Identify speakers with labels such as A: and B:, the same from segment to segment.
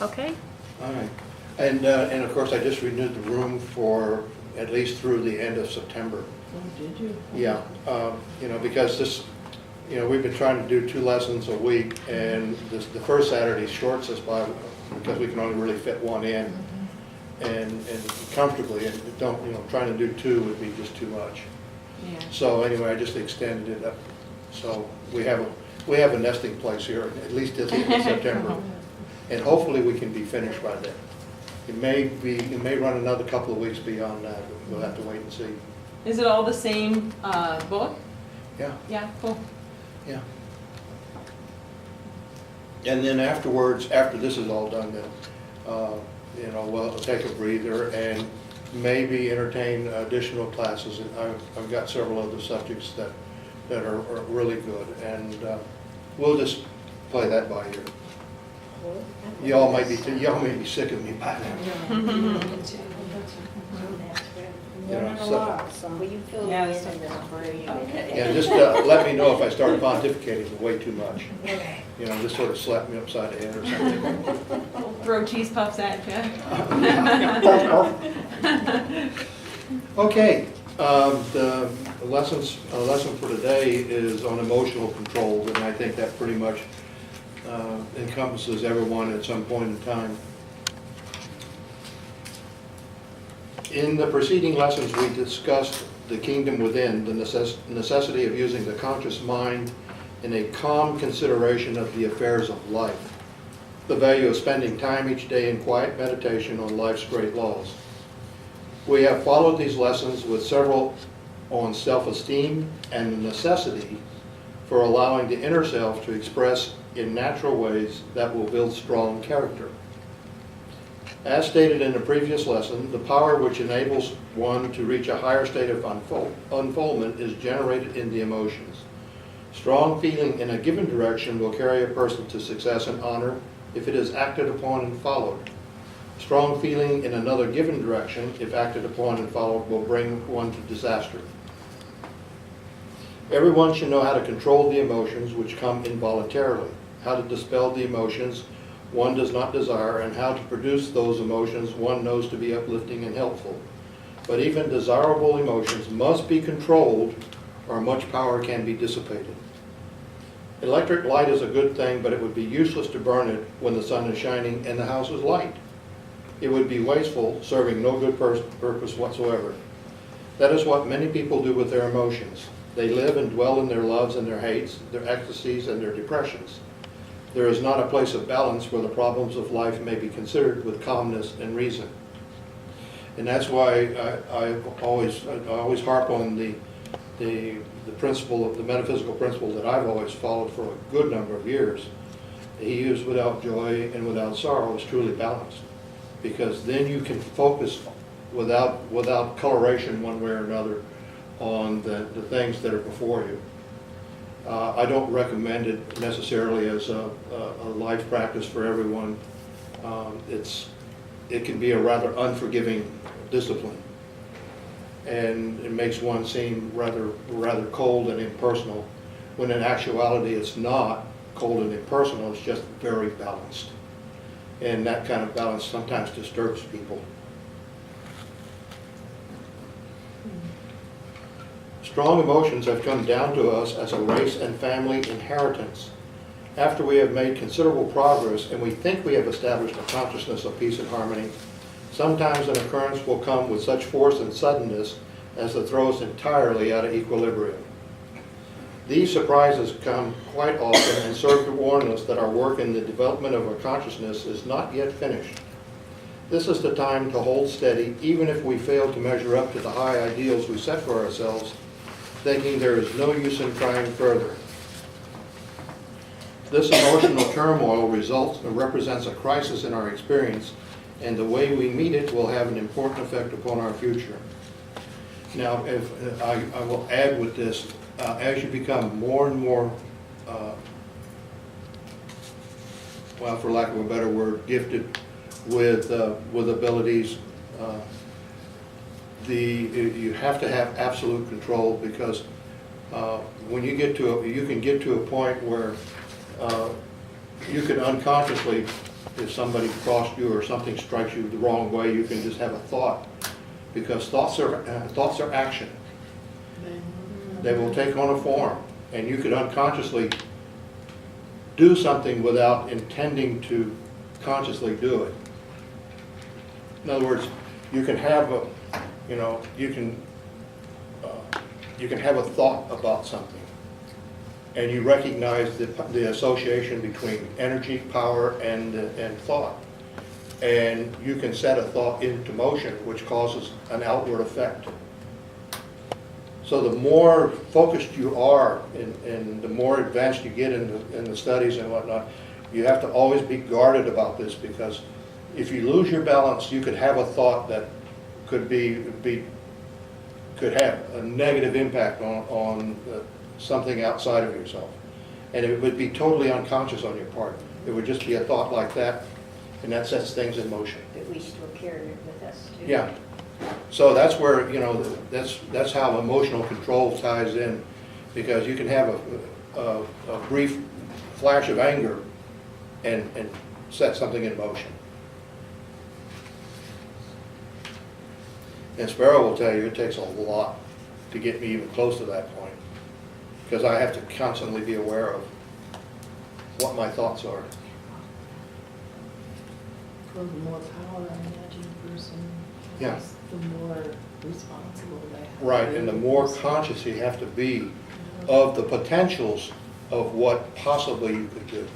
A: Okay.
B: All right. And of course, I just renewed the room for at least through the end of September.
C: Oh, did you?
B: Yeah, you know, because this, you know, we've been trying to do 2 lessons a week, and the first Saturday shorts us by, because we can only really fit one in, and comfortably, and don't, you know, trying to do 2 would be just too much.
C: Yeah.
B: So anyway, I just extended it up, so we have a nesting place here, at least at the end of September, and hopefully we can be finished by then. It may run another couple of weeks beyond that, but we'll have to wait and see.
C: Is it all the same book?
B: Yeah.
C: Yeah, cool.
B: Yeah. And then afterwards, after this is all done, then, you know, we'll take a breather and maybe entertain additional classes. And I've got several other subjects that are really good, and we'll just play that by ear. Y'all may be sick of me by then.
D: Learning a lot, so.
E: Will you fill me
C: Yeah,
E: in
C: that's
E: and then I'll hire you?
D: Okay.
B: Yeah, just let me know if I start pontificating way too much.
D: Okay.
B: You know, just sort of slap me upside the head or something.
C: Throw cheese puffs at you.
B: Okay, the lesson for today is on emotional control, and I think that pretty much encompasses everyone at some point in time. In the preceding lessons, we discussed the kingdom within, the necessity of using the conscious mind in a calm consideration of the affairs of life, the value of spending time each day in quiet meditation on life's great laws. We have followed these lessons with several on self-esteem and the necessity for allowing the inner self to express in natural ways that will build strong character. As stated in the previous lesson, the power which enables one to reach a higher state of unfoldment is generated in the emotions. Strong feeling in a given direction will carry a person to success and honor if it is acted upon and followed. Strong feeling in another given direction, if acted upon and followed, will bring one to disaster. Everyone should know how to control the emotions which come involuntarily, how to dispel the emotions one does not desire, and how to produce those emotions one knows to be uplifting and helpful. But even desirable emotions must be controlled, or much power can be dissipated. Electric light is a good thing, but it would be useless to burn it when the sun is shining and the house is light. It would be wasteful, serving no good purpose whatsoever. That is what many people do with their emotions. They live and dwell in their loves and their hates, their ecstasies and their depressions. There is not a place of balance where the problems of life may be considered with calmness and reason. And that's why I always harp on the principle of the metaphysical principle that I've always followed for a good number of years. He who is without joy and without sorrow is truly balanced, because then you can focus without coloration one way or another on the things that are before you. I don't recommend it necessarily as a life practice for everyone. It can be a rather unforgiving discipline, and it makes one seem rather cold and impersonal, when in actuality it's not cold and impersonal, it's just very balanced. And that kind of balance sometimes disturbs people. Strong emotions have come down to us as a race and family inheritance. After we have made considerable progress and we think we have established a consciousness of peace and harmony, sometimes an occurrence will come with such force and suddenness as to throw us entirely out of equilibrium. These surprises come quite often and serve to warn us that our work in the development of our consciousness is not yet finished. This is the time to hold steady, even if we fail to measure up to the high ideals we set for ourselves, thinking there is no use in trying further. This emotional turmoil results and represents a crisis in our experience, and the way we meet it will have an important effect upon our future. Now, if I will add with this, as you become more and more, well, for lack of a better word, gifted with abilities, you have to have absolute control, because when you get to you can get to a point where you can unconsciously if somebody crossed you or something strikes you the wrong way, you can just have a thought. Because thoughts are action. They will take on a form, and you could unconsciously do something without intending to consciously do it. In other words, you can have a, you can have a thought about something, and you recognize the association between energy, power, and thought. And you can set a thought into motion, which causes an outward effect. So the more focused you are and the more advanced you get in the studies and whatnot, you have to always be guarded about this, because if you lose your balance, you could have a thought that could have a negative impact on something outside of yourself. And it would be totally unconscious on your part. It would just be a thought like that, and that sets things in motion.
A: But we still carry it with us too.
B: Yeah. So that's where, that's how emotional control ties in, because you can have a brief flash of anger and set something in motion. And Sparrow will tell you it takes a lot to get me even close to that point, because I have to constantly be aware of what my thoughts are.
D: Well, the more power an energy person
B: Yeah.
D: has, the more responsible they have.
B: Right, and the more conscious you have to be of the potentials of what possibly you could do,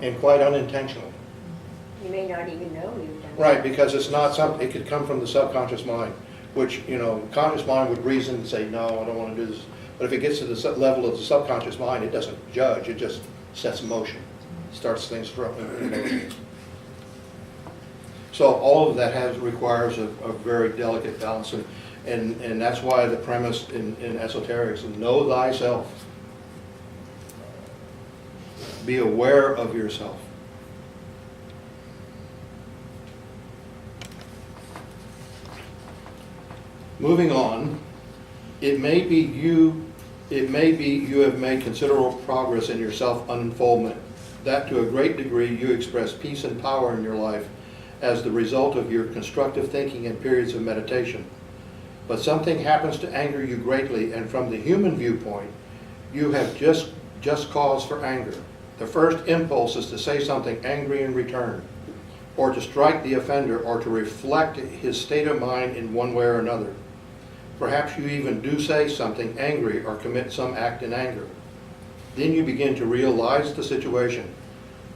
B: and quite unintentional.
A: You may not even know you've done it.
B: Right, because it's not something, it could come from the subconscious mind, which, conscious mind would reason and say, no, I don't want to do this. But if it gets to the level of the subconscious mind, it doesn't judge, it just sets motion, starts things in motion. So all of that requires a very delicate balance, and that's why the premise in esoterics is know thyself. Be aware of yourself. Moving on, it may be you have made considerable progress in your self-unfoldment. That to a great degree you express peace and power in your life as the result of your constructive thinking and periods of meditation. But something happens to anger you greatly, and from the human viewpoint, you have just cause for anger. The first impulse is to say something angry in return, or to strike the offender, or to reflect his state of mind in one way or another. Perhaps you even do say something angry or commit some act in anger. Then you begin to realize the situation.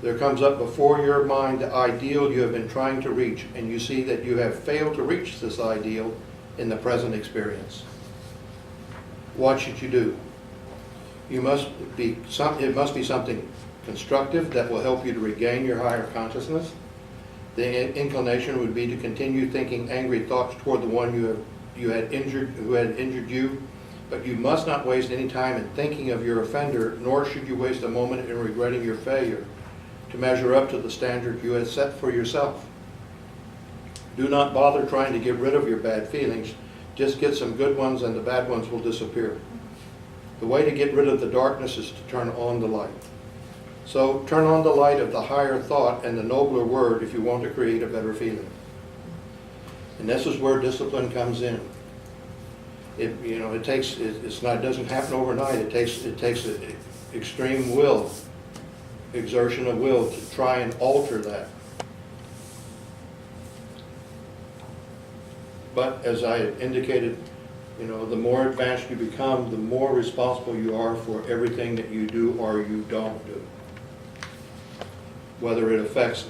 B: There comes up before your mind the ideal you have been trying to reach, and you see that you have failed to reach this ideal in the present experience. What should you do? It must be something constructive that will help you to regain your higher consciousness. The inclination would be to continue thinking angry thoughts toward the one who had injured you, but you must not waste any time in thinking of your offender, nor should you waste a moment in regretting your failure to measure up to the standard you had set for yourself. Do not bother trying to get rid of your bad feelings. Just get some good ones and the bad ones will disappear. The way to get rid of the darkness is to turn on the light. So turn on the light of the higher thought and the nobler word if you want to create a better feeling. And this is where discipline comes in. It doesn't happen overnight. It takes extreme will, exertion of will to try and alter that. But as I indicated, the more advanced you become, the more responsible you are for everything that you do or you don't do. Whether it affects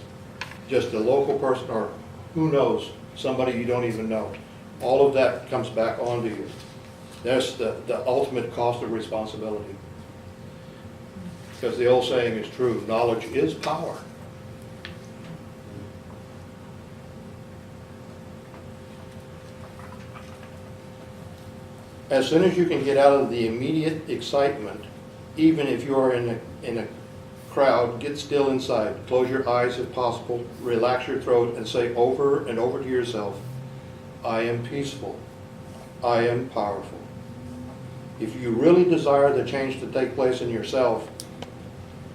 B: just a local person or, who knows, somebody you don't even know. All of that comes back onto you. That's the ultimate cost of responsibility. Because the old saying is true, knowledge is power. As soon as you can get out of the immediate excitement, even if you are in a crowd, get still inside. Close your eyes if possible, relax your throat, and say over and over to yourself, I am peaceful. I am powerful. If you really desire the change to take place in yourself,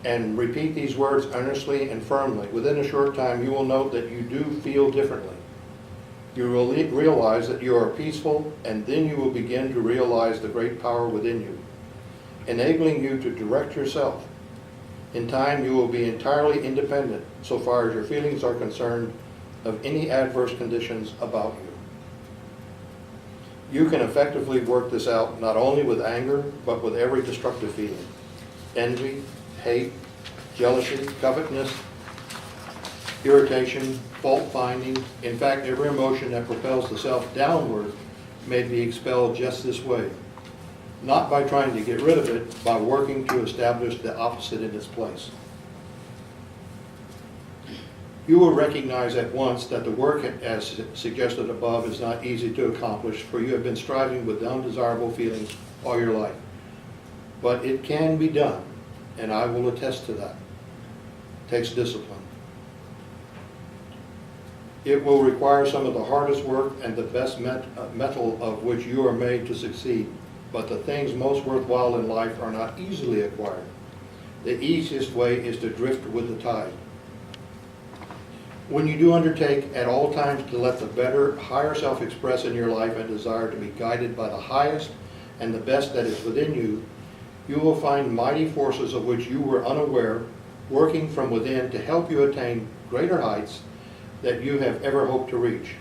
B: and repeat these words earnestly and firmly. Within a short time, you will note that you do feel differently. You will realize that you are peaceful, and then you will begin to realize the great power within you, enabling you to direct yourself. In time, you will be entirely independent, so far as your feelings are concerned, of any adverse conditions about you. You can effectively work this out not only with anger, but with every destructive feeling. Envy, hate, jealousy, covetousness, irritation, fault-finding. In fact, every emotion that propels the self downward may be expelled just this way. Not by trying to get rid of it, by working to establish the opposite in its place. You will recognize at once that the work, as suggested above, is not easy to accomplish, for you have been striving with undesirable feelings all your life. But it can be done, and I will attest to that. It takes discipline. It will require some of the hardest work and the best metal of which you are made to succeed. But the things most worthwhile in life are not easily acquired. The easiest way is to drift with the tide. When you do undertake at all times to let the better, higher self express in your life and desire to be guided by the highest and the best that is within you, you will find mighty forces of which you were unaware working from within to help you attain greater heights that you have ever hoped to reach.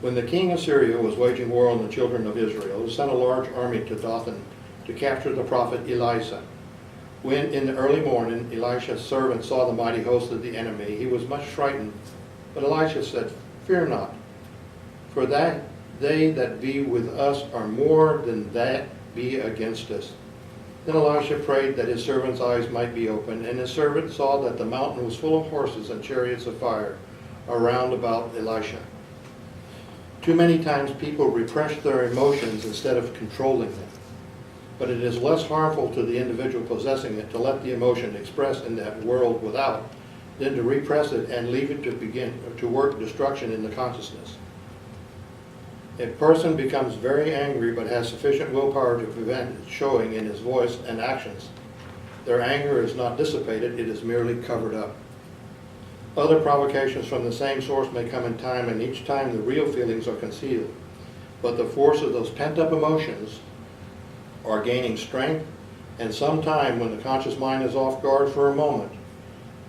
B: When the king of Syria was waging war on the children of Israel, he sent a large army to Dothan to capture the prophet Elisha. When in the early morning Elisha's servant saw the mighty host of the enemy, he was much frightened. But Elisha said, "Fear not, for that they that be with us are more than that be against us." Then Elisha prayed that his servant's eyes might be opened, and his servant saw that the mountain was full of horses and chariots of fire around about Elisha. Too many times people repress their emotions instead of controlling them. But it is less harmful to the individual possessing it to let the emotion express in that world without than to repress it and leave it to begin to work destruction in the consciousness. A person becomes very angry but has sufficient willpower to prevent it showing in his voice and actions. Their anger is not dissipated, it is merely covered up. Other provocations from the same source may come in time, and each time the real feelings are concealed. But the force of those pent-up emotions are gaining strength, and sometime when the conscious mind is off guard for a moment,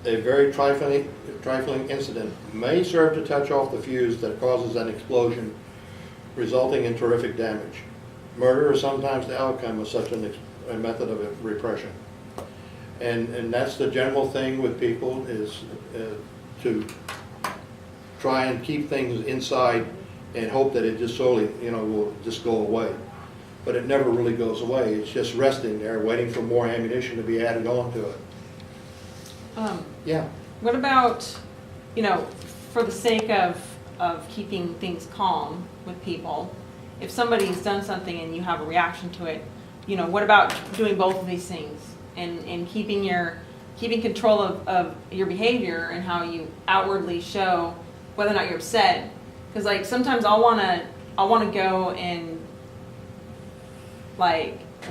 B: a very trifling incident may serve to touch off the fuse that causes an explosion, resulting in terrific damage. Murder is sometimes the outcome of such a method of repression. And that's the general thing with people, is to try and keep things inside and hope that it just slowly, will just go away. But it never really goes away. It's just resting there, waiting for more ammunition to be added onto it. Yeah.
C: What about, for the sake of keeping things calm with people, if somebody's done something and you have a reaction to it, what about doing both of these things and keeping control of your behavior and how you outwardly show whether or not you're upset? Because like sometimes I'll want to go and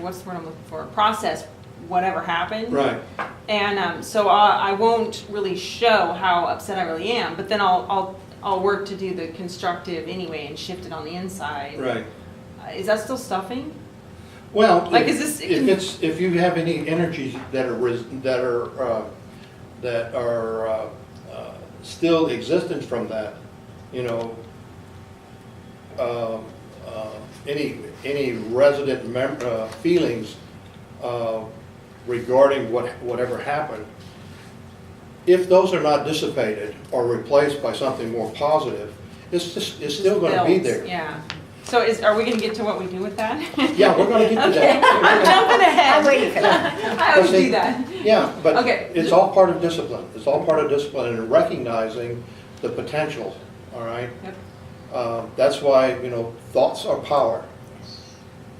C: what's the word I'm looking for? Process whatever happened.
B: Right.
C: And so I won't really show how upset I really am, but then I'll work to do the constructive anyway and shift it on the inside.
B: Right.
C: Is that still stuffing?
B: Well,
C: if
B: you have any energies that are still existent from that, any resident feelings regarding whatever happened, if those are not dissipated or replaced by something more positive, it's still going to be there.
C: Yeah. So are we going to get to what we do with that?
B: Yeah, we're going to get to
C: Okay.
B: that.
C: I'm jumping ahead.
A: I'm waiting for that.
C: I always do that.
B: Yeah, but
C: Okay.
B: it's all part of discipline. It's all part of discipline and recognizing the potential, all right?
C: Yep.
B: That's why, thoughts are power.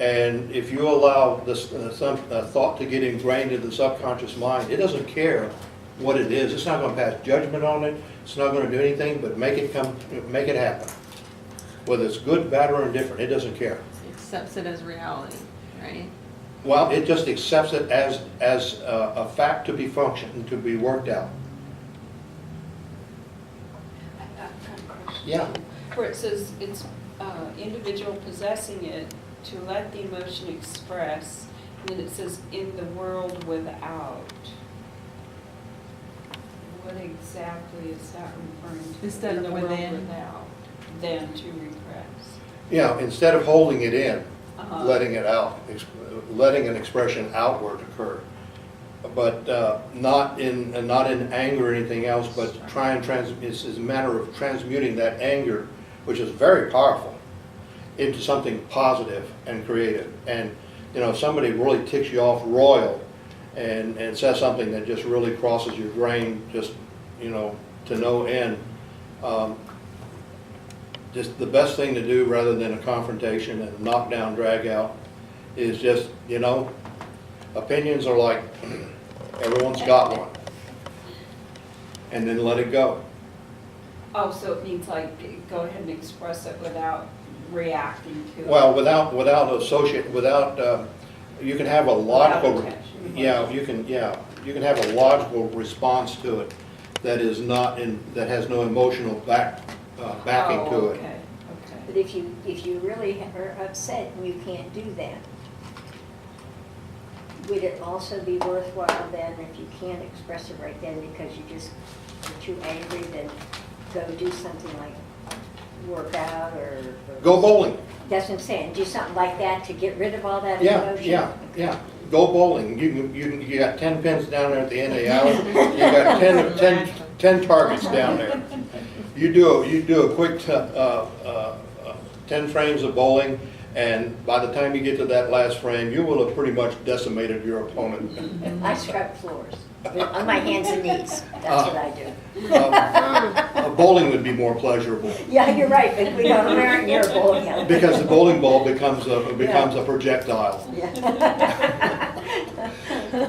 B: And if you allow this thought to get ingrained into the subconscious mind, it doesn't care what it is. It's not going to pass judgment on it. It's not going to do anything but make it happen. Whether it's good, bad, or indifferent, it doesn't care.
C: It accepts it as reality, right?
B: Well, it just accepts it as a fact to be functioned, to be worked out.
E: I've got a question.
B: Yeah.
E: Where it says it's individual possessing it to let the emotion express, and then it says in the world without. What exactly is that referring to?
C: Instead
E: In
C: of
E: the world
C: within.
E: without, than to repress.
B: Yeah, instead of holding it in,
E: Uh-huh.
B: letting it out, letting an expression outward occur. But not in anger or anything else, but try and it's a matter of transmuting that anger, which is very powerful, into something positive and creative. And, you know, if somebody really ticks you off royal and says something that just really crosses your grain, just, you know, to no end, just the best thing to do rather than a confrontation and a knockdown, drag out, is just, you know, opinions are like, everyone's got one. And then let it go.
E: Oh, so it means like, go ahead and express it without reacting to it.
B: Well, without you can have a logical,
E: Without attaching
B: you can have a logical response to it that is not that has no emotional backing
E: Oh,
B: to it.
E: okay,
A: But
E: okay.
A: if you really are upset and you can't do that, would it also be worthwhile then, if you can't express it right then because you just are too angry, then go do something like work out or
B: Go bowling.
A: That's what I'm saying, do something like that to get rid of all that
B: Yeah,
A: emotion?
B: yeah. Go bowling. You got 10 pins down there at the end of the hour. You got 10 targets down there. You do a quick 10 frames of bowling, and by the time you get to that last frame, you will have pretty much decimated your opponent.
A: I scrub floors, on my hands and knees, that's what I do.
B: Bowling would be more pleasurable
A: Yeah, you're right, but we don't wear it near a bowling alley.
B: because the bowling ball becomes a projectile.
A: Yeah.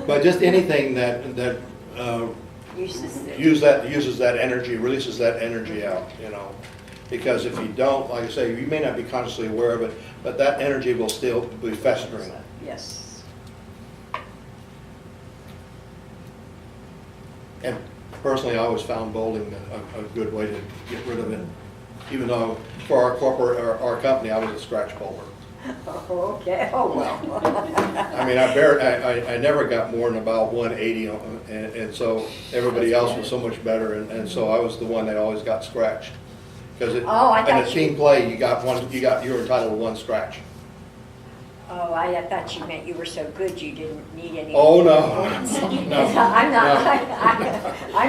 B: But just anything that
A: Uses
B: uses that energy, releases that energy out, you know. Because if you don't, like I say, you may not be consciously aware of it, but that energy will still be festering.
A: Yes.
B: And personally, I always found bowling a good way to get rid of it. Even though for our company, I was a scratch bowler.
A: Oh, okay, oh, well.
B: I mean, I never got more than about 180, and so everybody else was so much better, and so I was the one that always got scratched. Because in a team play, you were entitled to one scratch.
A: Oh, I thought you meant you were so good you didn't need any.
B: Oh, no. No.
A: I'm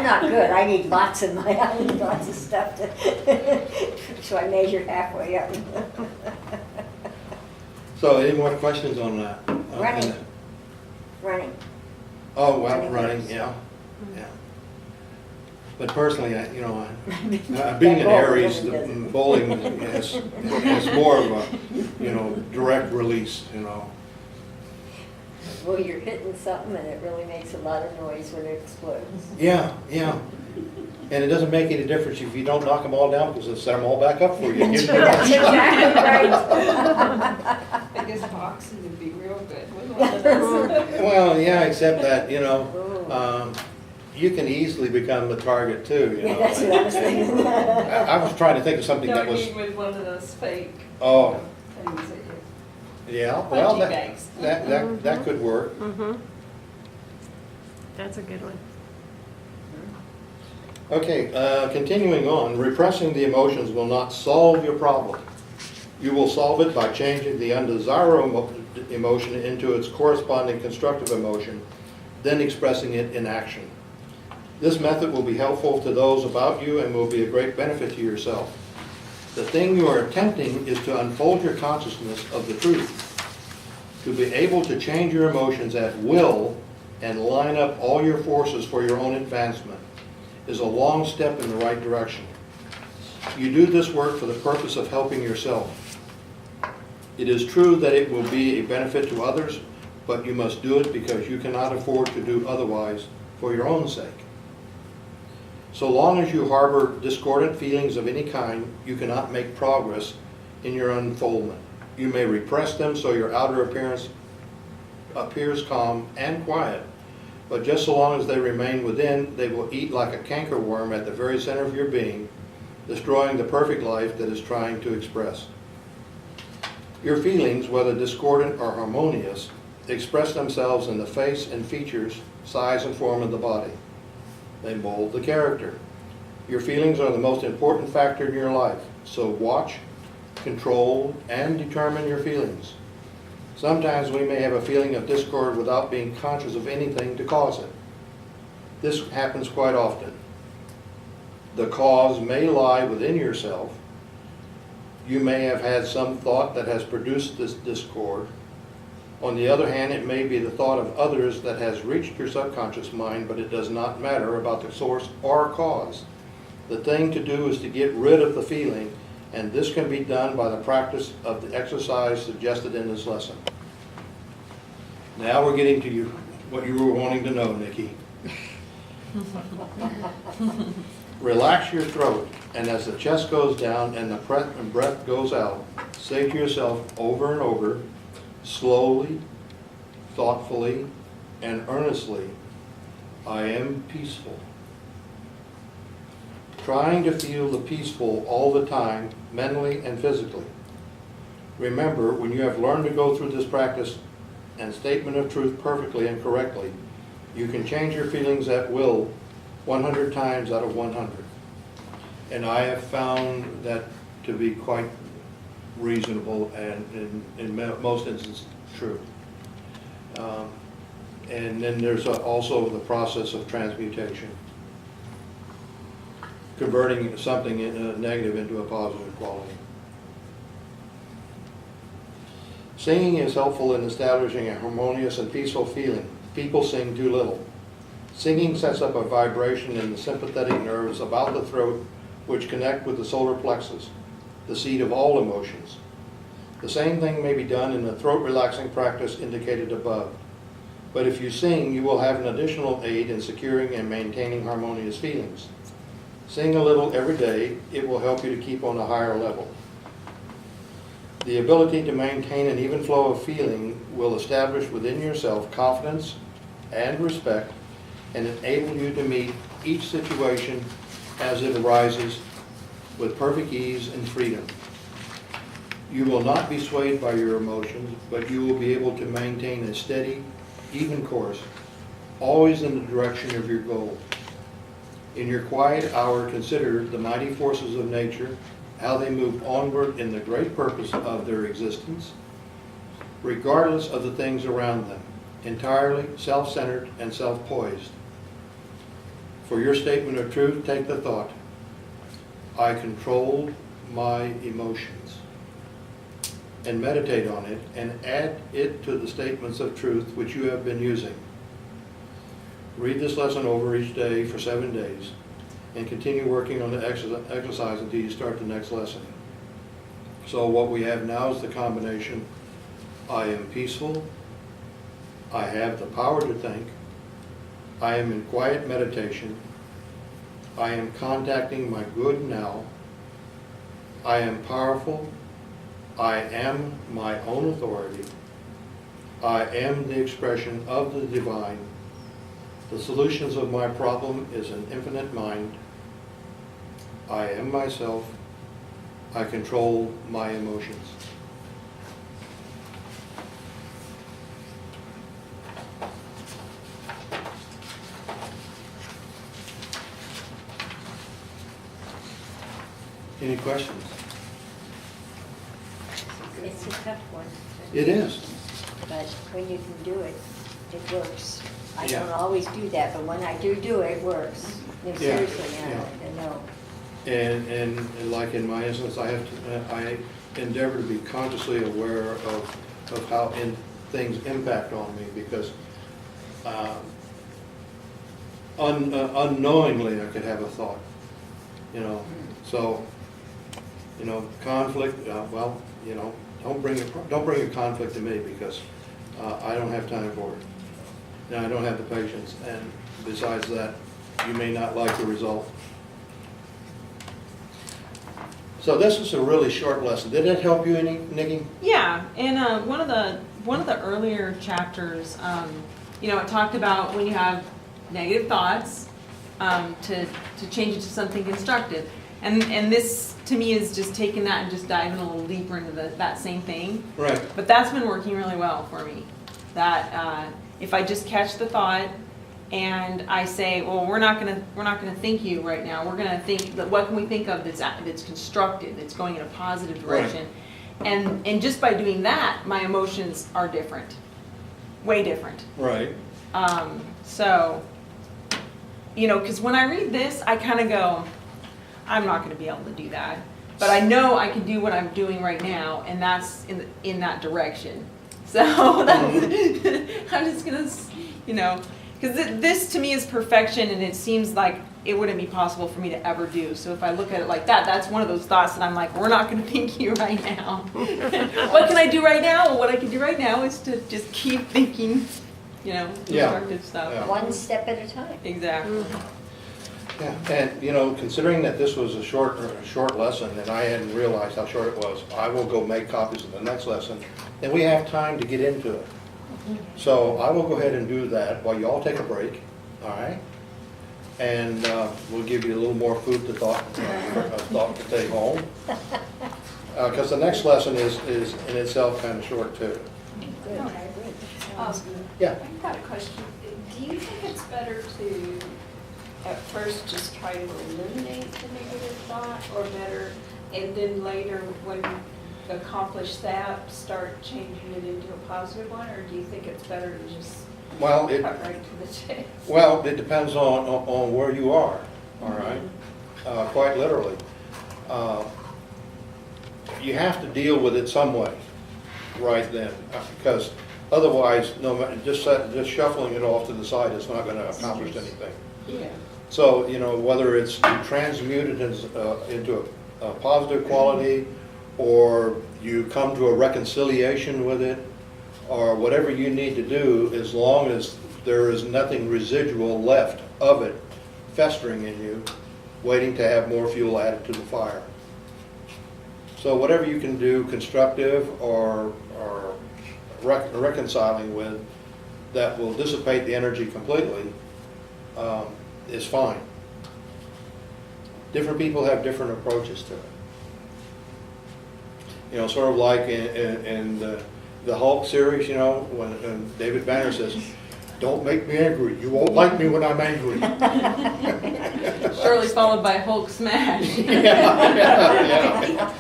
A: not good, I need lots of stuff so I measure halfway up.
B: So any more questions on that?
A: Running.
B: Oh, well, running, yeah. But personally, being an Aries, the bowling is more of a, direct release,
A: Well, you're hitting something and it really makes a lot of noise when it explodes.
B: Yeah. And it doesn't make any difference if you don't knock them all down, because they'll set them all back up for you.
A: That's exactly right.
E: I guess boxing would be real good with one of those.
B: Well, yeah, except that, you can easily become the target too,
A: Yeah, that's what I was thinking.
B: I was trying to think of something
E: No,
B: that
E: you
B: was,
E: mean with one of those fake
B: oh,
E: things that you,
B: yeah, well,
E: punching bags.
B: that could work.
F: Mm-hmm. That's a good one.
B: Okay, continuing on, repressing the emotions will not solve your problem. You will solve it by changing the undesirable emotion into its corresponding constructive emotion, then expressing it in action. This method will be helpful to those about you and will be a great benefit to yourself. The thing you are attempting is to unfold your consciousness of the truth. To be able to change your emotions at will and line up all your forces for your own advancement is a long step in the right direction. You do this work for the purpose of helping yourself. It is true that it will be a benefit to others, but you must do it because you cannot afford to do otherwise for your own sake. So long as you harbor discordant feelings of any kind, you cannot make progress in your unfoldment. You may repress them so your outer appearance appears calm and quiet, but just so long as they remain within, they will eat like a cankerworm at the very center of your being, destroying the perfect life that is trying to express. Your feelings, whether discordant or harmonious, express themselves in the face and features, size and form of the body. They mold the character. Your feelings are the most important factor in your life, so watch, control, and determine your feelings. Sometimes we may have a feeling of discord without being conscious of anything to cause it. This happens quite often. The cause may lie within yourself. You may have had some thought that has produced this discord. On the other hand, it may be the thought of others that has reached your subconscious mind, but it does not matter about the source or cause. The thing to do is to get rid of the feeling, and this can be done by the practice of the exercise suggested in this lesson. Now we're getting to what you were wanting to know, Nikki. Relax your throat, and as the chest goes down and the breath goes out, say to yourself over and over, slowly, thoughtfully, and earnestly, I am peaceful. Trying to feel the peaceful all the time, mentally and physically. Remember, when you have learned to go through this practice and statement of truth perfectly and correctly, you can change your feelings at will 100 times out of 100. And I have found that to be quite reasonable and in most instances true. And then there's also the process of transmutation, converting something negative into a positive quality. Singing is helpful in establishing a harmonious and peaceful feeling. People sing too little. Singing sets up a vibration in the sympathetic nerves about the throat, which connect with the solar plexus, the seat of all emotions. The same thing may be done in the throat relaxing practice indicated above. But if you sing, you will have an additional aid in securing and maintaining harmonious feelings. Sing a little every day. It will help you to keep on a higher level. The ability to maintain an even flow of feeling will establish within yourself confidence and respect and enable you to meet each situation as it arises with perfect ease and freedom. You will not be swayed by your emotions, but you will be able to maintain a steady, even course, always in the direction of your goal. In your quiet hour, consider the mighty forces of nature, how they move onward in the great purpose of their existence, regardless of the things around them, entirely self-centered and self-poised. For your statement of truth, take the thought, I controlled my emotions, and meditate on it and add it to the statements of truth which you have been using. Read this lesson over each day for 7 days and continue working on the exercise until you start the next lesson. So what we have now is the combination, I am peaceful, I have the power to think, I am in quiet meditation, I am contacting my good now, I am powerful, I am my own authority, I am the expression of the divine, the solutions of my problem is an infinite mind, I am myself, I control my emotions. Any questions?
A: It's a tough one.
B: It is.
A: But when you can do it, it works. I
B: Yeah.
A: don't always do that, but when I do it, it works. No,
B: Yeah,
A: seriously,
B: yeah.
A: I know.
B: And like in my instance, I endeavor to be consciously aware of how things impact on me, because unknowingly I could have a thought, So, conflict. Well, don't bring a conflict to me, because I don't have time for it. Now, I don't have the patience, and besides that, you may not like the result. So this is a really short lesson. Did that help you any, Nikki?
C: Yeah, and one of the earlier chapters, it talked about when you have negative thoughts, to change it to something constructive. And this, to me, is just taking that and just diving a little deeper into that same thing.
B: Right.
C: But that's been working really well for me. That if I just catch the thought and I say, well, we're not gonna think you right now. We're gonna think that what can we think of that's constructive, that's going in a positive direction. Right. And just by doing that, my emotions are different, way different.
B: Right.
C: So, because when I read this, I kind of go, I'm not going to be able to do that. But I know I can do what I'm doing right now, and that's in that direction. So that's, I'm just going to, because this to me is perfection, and it seems like it wouldn't be possible for me to ever do. So if I look at it like that, that's one of those thoughts that I'm like, we're not going to think you right now. What can I do right now? Well, what I can do right now is to just keep thinking, constructive stuff.
B: Yeah.
A: One step at a time.
C: Exactly.
B: Yeah, and considering that this was a short lesson and I hadn't realized how short it was, I will go make copies of the next lesson, and we have time to get into it. So I will go ahead and do that while you all take a break, all right? And we'll give you a little more food to thought to take home. Because the next lesson is in itself kind of short too.
A: Good.
B: Yeah.
E: I've got a question. Do you think it's better to, at first, just try to eliminate the negative thought, or better, and then later, when you accomplish that, start changing it into a positive one, or do you think it's better to just
B: Well,
E: cut right to the chase?
B: Well, it depends on where you are, all right? Quite literally. You have to deal with it some way right then, because otherwise, just shuffling it off to the side is not going to accomplish anything.
E: Yeah.
B: So, whether it's to transmute it into a positive quality, or you come to a reconciliation with it, or whatever you need to do, as long as there is nothing residual left of it festering in you, waiting to have more fuel added to the fire. So whatever you can do, constructive or reconciling with, that will dissipate the energy completely, is fine. Different people have different approaches to it. Sort of like in the Hulk series, when David Banner says, "Don't make me angry. You won't like me when I'm angry."
C: Surely followed by Hulk smash.
B: Yeah.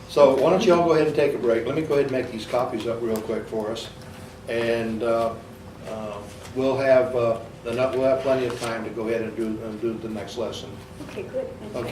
B: So why don't you all go ahead and take a break? Let me go ahead and make these copies up real quick for us, and we'll have plenty of time to go ahead and do the next lesson.
A: Okay, good.
B: Okay.